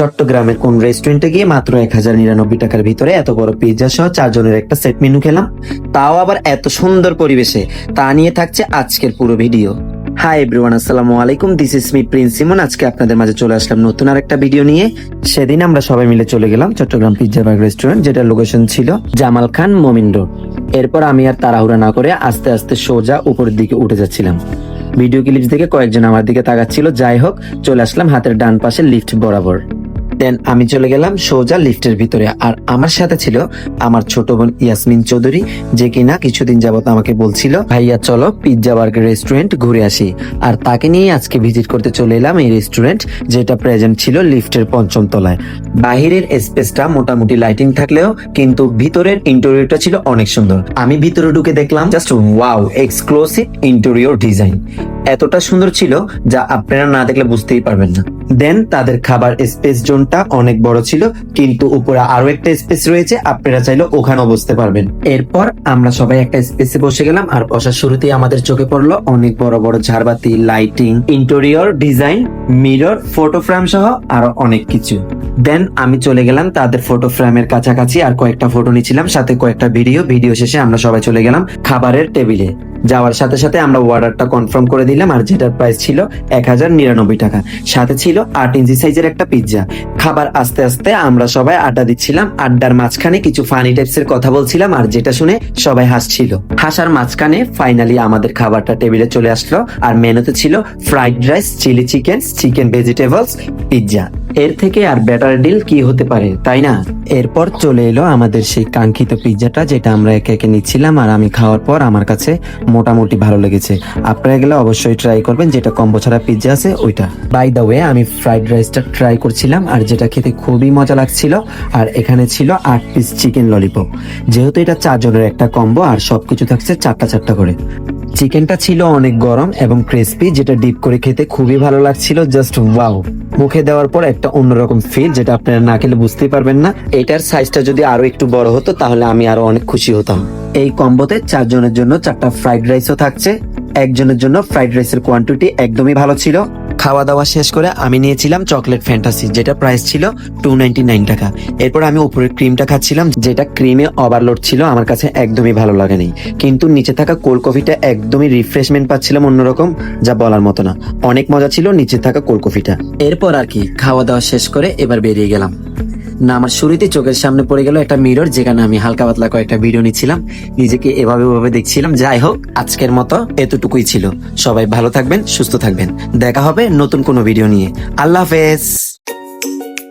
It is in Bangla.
চট্টগ্রামের কোন রেস্টুরেন্টে গিয়ে মাত্র 1099 টাকার ভিতরে এত বড় পিৎজা সহ 4 জনের একটা সেট মেনু খেলাম, তাও আবার এত সুন্দর পরিবেশে। তা নিয়ে থাকছে আজকের পুরো ভিডিও। হাই এভরিওয়ান, আসসালামু আলাইকুম, this is me Prince Simon. আজকে আপনাদের মাঝে চলে আসলাম নতুন আর একটা ভিডিও নিয়ে। সেদিন আমরা সবাই মিলে চলে গেলাম চট্টগ্রাম পিৎজা বার্গার রেস্টুরেন্ট, যেটার লোকেশন ছিল জামাল খান মোমিন রোড। এরপর আমি আর তাড়াহুড়া না করে আস্তে আস্তে সোজা উপরের দিকে উঠে যাচ্ছিলাম। ভিডিও ক্লিপস দেখে কয়েকজন আমার দিকে তাকাচ্ছিল। যাই হোক, চলে আসলাম হাতের ডান পাশে লিফট বরাবর। দেন আমি চলে গেলাম সোজা লিফটের ভিতরে, আর আমার সাথে ছিল আমার ছোট বোন ইয়াসমিন চৌধুরী, যে কিনা কিছুদিন যাবত আমাকে বলছিল ভাইয়া চলো পিৎজা বার্গার রেস্টুরেন্ট ঘুরে আসি। আর তাকে নিয়ে আজকে ভিজিট করতে চলে এলাম এই রেস্টুরেন্ট, যেটা প্রেজেন্ট ছিল লিফটের 5ম তলায়। বাহিরের স্পেসটা মোটামুটি লাইটিং থাকলেও কিন্তু ভিতরের ইন্টেরিয়রটা ছিল অনেক সুন্দর। আমি ভিতরে ঢুকে দেখলাম just wow, exclusive interior design এতটা সুন্দর ছিল যা আপনারা না দেখলে বুঝতেই পারবেন না। দেন তাদের খাবার স্পেস জোনটা অনেক বড় ছিল, কিন্তু উপরে আরো একটা স্পেস রয়েছে, আপনারা চাইলে ওখানেও বসতে পারবেন। এরপর আমরা সবাই একটা স্পেসে বসে গেলাম, আর বসার শুরুতেই আমাদের চোখে পড়লো অনেক বড় বড় ঝাড়বাতি, lighting, interior design, mirror, photo frame সহ আরো অনেক কিছু। দেন আমি চলে গেলাম তাদের ফটো ফ্রেমের কাছাকাছি আর কয়েকটা ফটো নিচ্ছিলাম, সাথে কয়েকটা ভিডিও শেষে আমরা সবাই চলে গেলাম খাবারের টেবিলে। যাওয়ার সাথে সাথে আমরা অর্ডারটা কনফার্ম করে দিলাম, আর যেটার প্রাইস ছিল 1099 টাকা। সাথে ছিল 8 ইঞ্চি সাইজের একটা পিৎজা। খাবার আস্তে আস্তে আমরা সবাই আড্ডা দিচ্ছিলাম, আড্ডার মাঝখানে কিছু ফানি টাইপসের কথা বলছিলাম, আর যেটা শুনে সবাই হাসছিল। হাসার মাঝখানে ফাইনালি আমাদের খাবারটা টেবিলে চলে আসলো, আর মেনুতে ছিল fried rice, chilli chicken, chicken vegetables, pizza. এর থেকে আর বেটার ডিল কি হতে পারে, তাই না? এরপর চলে এলো আমাদের সেই কাঙ্ক্ষিত পিৎজাটা, যেটা আমরা একে একে নিচ্ছিলাম, আর আমি খাওয়ার পর আমার কাছে মোটামুটি ভালো লেগেছে। আপনারা গেলে অবশ্যই ট্রাই করবেন, যেটা কম্বো ছাড়া পিৎজা আছে ওইটা। বাই দ্য ওয়ে, আমি ফ্রাইড রাইসটা ট্রাই করছিলাম, আর যেটা খেতে খুবই মজা লাগছিল। আর এখানে ছিল 8 পিস চিকেন ললিপপ। যেহেতু এটা 4 জনের একটা কম্বো, আর সবকিছু থাকছে 4টা করে। চিকেনটা ছিল অনেক গরম এবং ক্রিস্পি, যেটা ডিপ করে খেতে খুবই ভালো লাগছিল। জাস্ট ওয়াও, মুখে দেওয়ার পর একটা অন্যরকম ফিল, যেটা আপনারা না খেলে বুঝতেই পারবেন না। এটার সাইজটা যদি আরো একটু বড় হতো তাহলে আমি আরো অনেক খুশি হতাম। এই কম্বোতে 4 জনের জন্য 4টা ফ্রাইড রাইসও থাকছে। একজনের জন্য ফ্রাইড রাইসের কোয়ান্টিটি একদমই ভালো ছিল। খাওয়া দাওয়া শেষ করে আমি নিয়েছিলাম চকলেট ফ্যান্টাসি, যেটা প্রাইস ছিল 299 টাকা। এরপর আমি উপরের ক্রিমটা খাচ্ছিলাম, যেটা ক্রিমে ওভারলোড ছিল, আমার কাছে একদমই ভালো লাগেনি। কিন্তু নিচে থাকা কোল্ড কফিটা একদমই রিফ্রেশমেন্ট পাচ্ছিলাম অন্যরকম, যা বলার মতো না। অনেক মজা ছিল নিচে থাকা কোল্ড কফিটা। এরপর আর কি খাওয়া দাওয়া শেষ করে এবার বেরিয়ে গেলাম। না, আমার শুরুতে চোখের সামনে পড়ে গেল একটা মিরর, যেখানে আমি হালকা পাতলা কয়েকটা ভিডিও নিচ্ছিলাম, নিজেকে এভাবে দেখছিলাম। যাই হোক, আজকের মতো এতটুকুই ছিল। সবাই ভালো থাকবেন, সুস্থ থাকবেন। দেখা হবে নতুন কোনো ভিডিও নিয়ে। আল্লাহ হাফেজ।